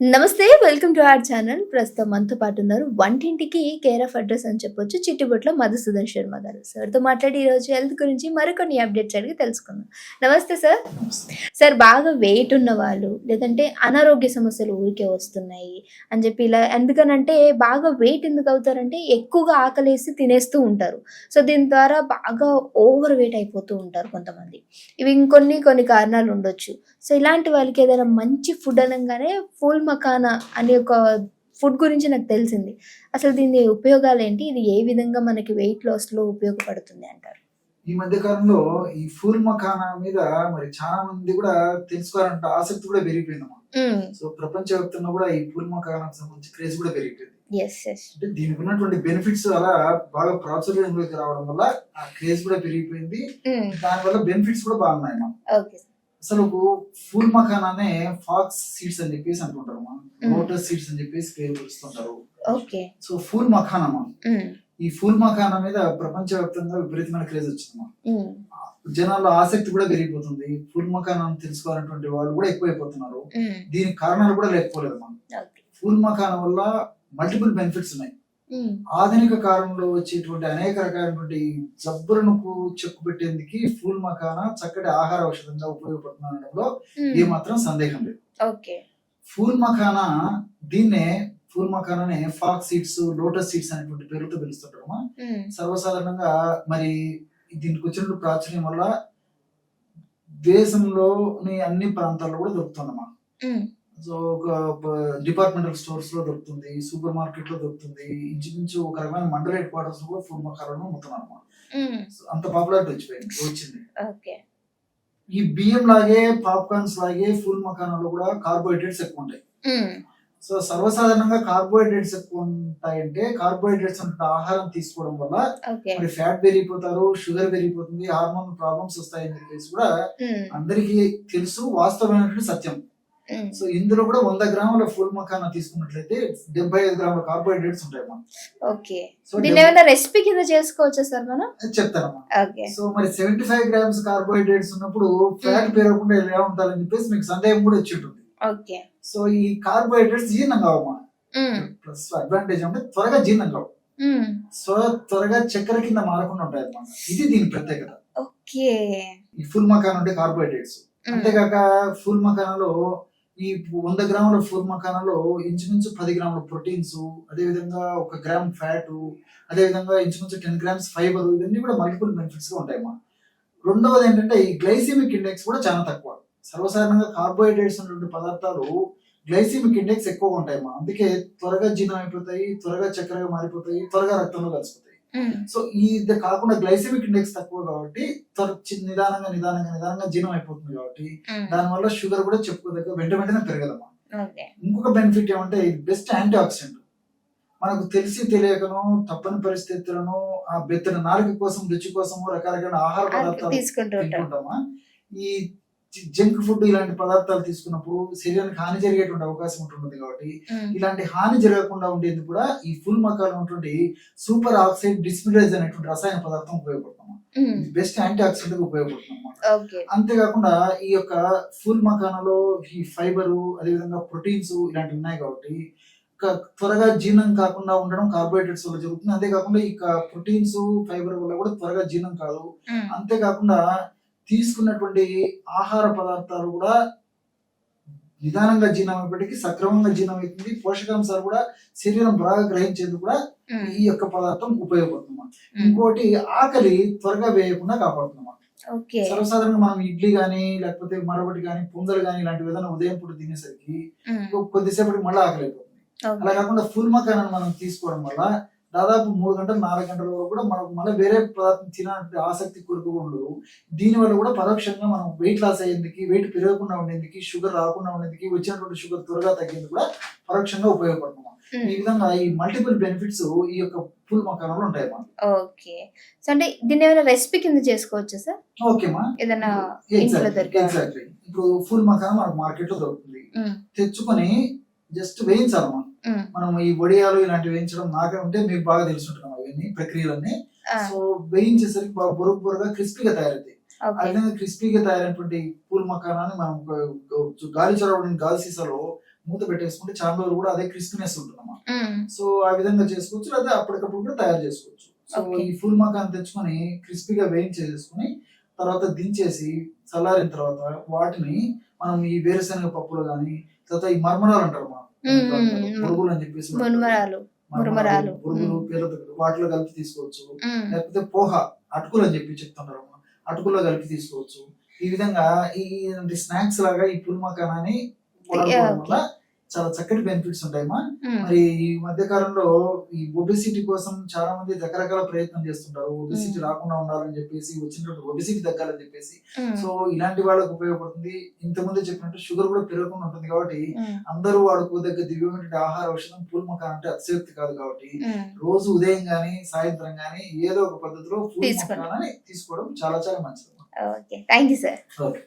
నమస్తే. Welcome to our channel. ప్రస్తుతం మనతో పాటు ఉన్నారు. వంటింటికి కేర్ ఆఫ్ అడ్రెస్ అని చెప్పొచ్చు. చిట్టిబొట్ల మధుసూదన్ శర్మ గారు. సార్‌తో మాట్లాడి ఈరోజు హెల్త్ గురించి మరికొన్ని అప్డేట్స్ అడిగి తెలుసుకుందాం. నమస్తే సార్. సార్ బాగా వెయిట్ ఉన్నవాళ్ళు లేదంటే అనారోగ్య సమస్యలు ఊరికే వస్తున్నాయి అని చెప్పి ఇలా ఎందుకనంటే బాగా వెయిట్ ఎందుకు అవుతారంటే ఎక్కువగా ఆకలేసి తినేస్తూ ఉంటారు. సో దీని ద్వారా బాగా ఓవర్ వెయిట్ అయిపోతూ ఉంటారు కొంతమంది. ఇవి కొన్ని కారణాలు ఉండొచ్చు. సో ఇలాంటి వాళ్ళకి ఏదైనా మంచి ఫుడ్ అనంగానే ఫూల్ మఖానా అనే ఒక ఫుడ్ గురించి నాకు తెలిసింది. అసలు దీని ఉపయోగాలేంటి? ఇది ఏ విధంగా మనకి వెయిట్ లాస్‌లో ఉపయోగపడుతుంది అంటారు? ఈ మధ్య కాలంలో ఈ ఫూల్ మఖానా మీద మరి చాలా మంది కూడా తెలుసుకోవాలంటే ఆసక్తి కూడా పెరిగిపోయిందమ్మా. హ్మ్. సో ప్రపంచవ్యాప్తంగా కూడా ఈ ఫూల్ మఖానాకు సంబంధించి క్రేజ్ కూడా పెరిగిపోయింది. యెస్. యెస్. అంటే దీనికి ఉన్నటువంటి బెనిఫిట్స్ అలా బాగా ప్రాచుర్యంలోకి రావడం వల్ల ఆ క్రేజ్ కూడా పెరిగిపోయింది. హ్మ్. దానివల్ల బెనిఫిట్స్ కూడా బాగున్నాయమ్మా. ఓకే. అసలు ఫూల్ మఖానానే ఫాక్స్ సీడ్స్ అని చెప్పేసి అంటుంటారమ్మా. హ్మ్. లోటస్ సీడ్స్ అని చెప్పేసి పేరు పిలుస్తుంటారు. ఓకే. సో ఫూల్ మఖానమ్మా. హ్మ్. ఈ ఫూల్ మఖానా మీద ప్రపంచవ్యాప్తంగా విపరీతమైన క్రేజ్ వచ్చిందమ్మా. హ్మ్. జనాల్లో ఆసక్తి కూడా పెరిగిపోతుంది. ఫుల్ మఖానాను తెలుసుకోవాలనేటువంటి వాళ్ళు కూడా ఎక్కువైపోతున్నారు. హ్మ్. దీనికి కారణాలు కూడా లేకపోలేదమ్మా. ఓకే. ఫుల్ మఖానా వల్ల మల్టిపుల్ బెనిఫిట్స్ ఉన్నాయి. హ్మ్. ఆధునిక కాలంలో వచ్చేటువంటి అనేక రకాలైనటువంటి జబ్బులను చెక్కు పెట్టేందుకు ఫుల్ మఖానా చక్కటి ఆహార ఔషధంగా ఉపయోగపడుతుందనడంలో హ్మ్. ఏమాత్రం సందేహం లేదు. ఓకే. ఫుల్ మఖానా దీన్నే ఫుల్ మఖానానే ఫాక్స్ సీడ్స్, లోటస్ సీడ్స్ అనేటువంటి పేరుతో పిలుస్తుంటారమ్మా. హ్మ్. సర్వసాధారణంగా మరి దీనికి వచ్చినటువంటి ప్రాచుర్యం వల్ల దేశంలోని అన్ని ప్రాంతాల్లో కూడా దొరుకుతుందమ్మా. హ్మ్. సో ఒక డిపార్ట్మెంటల్ స్టోర్స్ లో దొరుకుతుంది, సూపర్ మార్కెట్ లో దొరుకుతుంది, ఇంచుమించు ఒక రకమైన మండల హెడ్ క్వార్టర్స్ లో కూడా ఫుల్ మఖానాను అమ్ముతున్నారు అన్నమాట. హ్మ్. అంత పాపులారిటీ వచ్చింది. ఓకే. ఈ బియ్యం లాగే పాప్కార్న్స్ లాగే ఫుల్ మఖానాలో కూడా కార్బోహైడ్రేట్స్ ఎక్కువ ఉంటాయి. హ్మ్. సో సర్వసాధారణంగా కార్బోహైడ్రేట్స్ ఎక్కువ ఉంటాయంటే కార్బోహైడ్రేట్స్ అంటే ఆహారం తీసుకోవడం వల్ల ఓకే. మరి ఫ్యాట్ పెరిగిపోతారు, షుగర్ పెరిగిపోతుంది, హార్మోన్ ప్రాబ్లమ్స్ వస్తాయని చెప్పేసి కూడా హ్మ్. అందరికీ తెలుసు, వాస్తవమైనటువంటి సత్యం. హ్మ్. సో ఇందులో కూడా 100 గ్రాముల ఫుల్ మఖానా తీసుకున్నట్లయితే 75 గ్రాముల కార్బోహైడ్రేట్స్ ఉంటాయి అన్నమాట. ఓకే. సో దీన్ని ఏమైనా రెసిపీ కింద చేసుకోవచ్చా సార్ మనం? చెప్తానమ్మా. ఓకే. సో మరి 75 గ్రామ్స్ కార్బోహైడ్రేట్స్ ఉన్నప్పుడు ఫ్యాట్ పెరగకుండా ఎలా ఉంటారని చెప్పేసి మీకు సందేహం కూడా వచ్చి ఉంటుంది. ఓకే. సో ఈ కార్బోహైడ్రేట్స్ జీర్ణం కావమ్మా. హ్మ్. ప్లస్ అడ్వాంటేజ్ అంటే త్వరగా జీర్ణం కావు. హ్మ్. సో త్వరగా చక్కెర కింద మారకుండా ఉంటాయి అన్నమాట. ఇది దీని ప్రత్యేకత. ఓకే. ఈ ఫుల్ మఖానా అంటే కార్బోహైడ్రేట్స్. హ్మ్. అంతేకాక ఫుల్ మఖానాలో ఈ 100 గ్రాముల ఫుల్ మఖానాలో ఇంచుమించు 10 గ్రాముల ప్రోటీన్స్, అదేవిధంగా 1 గ్రామ్ ఫ్యాట్, అదేవిధంగా ఇంచుమించు 10 గ్రామ్స్ ఫైబర్, ఇవన్నీ కూడా మల్టిపుల్ బెనిఫిట్స్ గా ఉంటాయమ్మా. రెండవది ఏంటంటే ఈ గ్లైసెమిక్ ఇండెక్స్ కూడా చాలా తక్కువ. సర్వసాధారణంగా కార్బోహైడ్రేట్స్ ఉన్నటువంటి పదార్థాలు గ్లైసెమిక్ ఇండెక్స్ ఎక్కువగా ఉంటాయమ్మా. అందుకే త్వరగా జీర్ణం అయిపోతాయి, త్వరగా చక్కెరగా మారిపోతాయి, త్వరగా రక్తంలో కలిసిపోతాయి. హ్మ్. సో ఇది కాకుండా గ్లైసెమిక్ ఇండెక్స్ తక్కువ కాబట్టి నిదానంగా జీర్ణం అయిపోతుంది కాబట్టి హ్మ్. దానివల్ల షుగర్ కూడా చెప్పుకోదగ్గ వెంటనే పెరగదమ్మా. ఓకే. ఇంకొక బెనిఫిట్ ఏమంటే ఇది బెస్ట్ యాంటీ ఆక్సిడెంట్. మనకు తెలిసి తెలియకనో తప్పని పరిస్థితులను ఆ బెత్తడి నాలుక కోసం, రుచి కోసము రకరకాల ఆహార పదార్థాలు తీసుకుంటూ ఉంటారు. తింటుంటామా. ఈ జంక్ ఫుడ్ ఇలాంటి పదార్థాలు తీసుకున్నప్పుడు శరీరానికి హాని జరిగేటువంటి అవకాశం ఉంటుంది కాబట్టి హ్మ్. ఇలాంటి హాని జరగకుండా ఉండేందుకు కూడా ఈ ఫుల్ మఖానా ఉన్నటువంటి సూపర్ ఆక్సైడ్ డిస్మిడేజ్ అనేటువంటి రసాయన పదార్థం ఉపయోగపడుతున్నాం. హ్మ్. ఇది బెస్ట్ యాంటీ ఆక్సిడెంట్ గా ఉపయోగపడుతుంది అన్నమాట. ఓకే. అంతేకాకుండా ఈ యొక్క ఫుల్ మఖానాలో ఈ ఫైబరు, అదేవిధంగా ప్రోటీన్స్ ఇలాంటివి ఉన్నాయి కాబట్టి త్వరగా జీర్ణం కాకుండా ఉండడం కార్బోహైడ్రేట్స్ వల్ల జరుగుతుంది. అంతేకాకుండా ఈ ప్రోటీన్స్, ఫైబర్ వల్ల కూడా త్వరగా జీర్ణం కాదు. హ్మ్. అంతేకాకుండా తీసుకున్నటువంటి ఆహార పదార్థాలు కూడా నిదానంగా జీర్ణం అయినప్పటికీ సక్రమంగా జీర్ణం అవుతుంది. పోషకాంశాలు కూడా శరీరం బాగా గ్రహించేందుకు కూడా హ్మ్. ఈ యొక్క పదార్థం ఉపయోగపడుతుంది. హ్మ్. ఇంకోటి ఆకలి త్వరగా వేయకుండా కాపాడుతుంది. ఓకే. సర్వసాధారణంగా మనం ఇడ్లీ గానీ లేకపోతే మరొకటి గానీ పొంగల్ గానీ ఇలాంటివి ఏదైనా ఉదయం పూట తినేసరికి హ్మ్. కొద్దిసేపటికి మళ్ళీ ఆకలి అయిపోతుంది. అలా ఓకే. కాకుండా ఫుల్ మఖానాను మనం తీసుకోవడం వల్ల దాదాపు 3 గంటలు 4 గంటల వరకు కూడా మనకు మళ్ళీ వేరే పదార్థం తినాలంటే ఆసక్తి కొరకు ఉండదు. దీనివల్ల కూడా పరోక్షంగా మనం వెయిట్ లాస్ అయ్యేందుకు, వెయిట్ పెరగకుండా ఉండేందుకు, షుగర్ రాకుండా ఉండేందుకు, వచ్చినటువంటి షుగర్ త్వరగా తగ్గేందుకు కూడా పరోక్షంగా ఉపయోగపడుతున్నాం. హ్మ్. ఈ విధంగా ఈ మల్టిపుల్ బెనిఫిట్స్ ఈ యొక్క ఫుల్ మఖానాలో ఉంటాయి అన్నమాట. ఓకే. సో అంటే దీన్ని ఏమైనా రెసిపీ కింద చేసుకోవచ్చా సార్? ఓకేమా. ఏదైనా ఇంట్లో దొరికే ఎగ్జాక్ట్లీ. ఇప్పుడు ఫుల్ మఖానా మనకు మార్కెట్ లో దొరుకుతుంది. హ్మ్. తెచ్చుకొని జస్ట్ వేయించాలమ్మా. హ్మ్. మనం ఈ వడియాలు ఇలాంటివి వేయించడం నాకే ఉంటే మీకు బాగా తెలుసుంటున్నాం అవన్నీ ప్రక్రియలన్నీ. ఆ! సో వేయించేసరికి బాగా బొరుగా క్రిస్పీగా తయారవుతాయి. ఆ ఓకే. విధంగా క్రిస్పీగా తయారైనటువంటి పూల్ మఖానాన్ని మనం గాలి చొరవడిన గాలి సీసాలో మూత పెట్టేసుకుంటే చాలా రోజులు కూడా అదే క్రిస్పీనెస్ ఉంటుందమ్మా. మ్మ్. సో ఆ విధంగా చేసుకోవచ్చు, లేదా అప్పటికప్పుడు కూడా తయారు చేసుకోవచ్చు. So Okay. ఈ ఫుల్ మకాన్ తెచ్చుకొని క్రిస్పీగా వేయించేసుకుని తర్వాత దించేసి చల్లారిన తర్వాత వాటిని మనం ఈ వేరుశనగ పప్పులు కానీ, తర్వాత ఈ మర్మరాలు అంటారు మా పురుగులు అని చెప్పేసి ఉంటారు. మున్మరాలు మురమరాలు. పురుగులు పేర్లతో వాటిలో కలిపి తీసుకోవచ్చు, లేకపోతే పోహ అటుకులు అని చెప్పి చెప్తుంటారు, అటుకుల్లో కలిపి తీసుకోవచ్చు. ఈ విధంగా ఈ స్నాక్స్ లాగా ఈ పుల్ మకానాన్ని వాడుకోవడం వల్ల చాలా చక్కటి బెనిఫిట్స్ ఉంటాయమ్మా. మరి ఈ మధ్య కాలంలో ఈ ఒబెసిటీ కోసం చాలా మంది రకరకాల ప్రయత్నం చేస్తుంటారు. ఒబెసిటీ రాకుండా ఉండాలని చెప్పేసి, వచ్చినటువంటి ఒబెసిటీ తగ్గాలని చెప్పేసి. సో ఇలాంటి వాళ్ళకు ఉపయోగపడుతుంది. ఇంతకుముందే చెప్పినట్టు షుగర్ కూడా పెరగకుండా ఉంటుంది కాబట్టి అందరూ వాడుకోదగ్గ దివ్యమైన ఆహార ఔషధం పూల్ మకాన్ అంటే అతిశయోక్తి కాదు కాబట్టి రోజు ఉదయం గానీ సాయంత్రం గానీ ఏదో ఒక పద్ధతిలో పూల్ మకానాన్ని తీసుకోవడం చాలా చాలా మంచిది. Okay, thank you sir. Okay.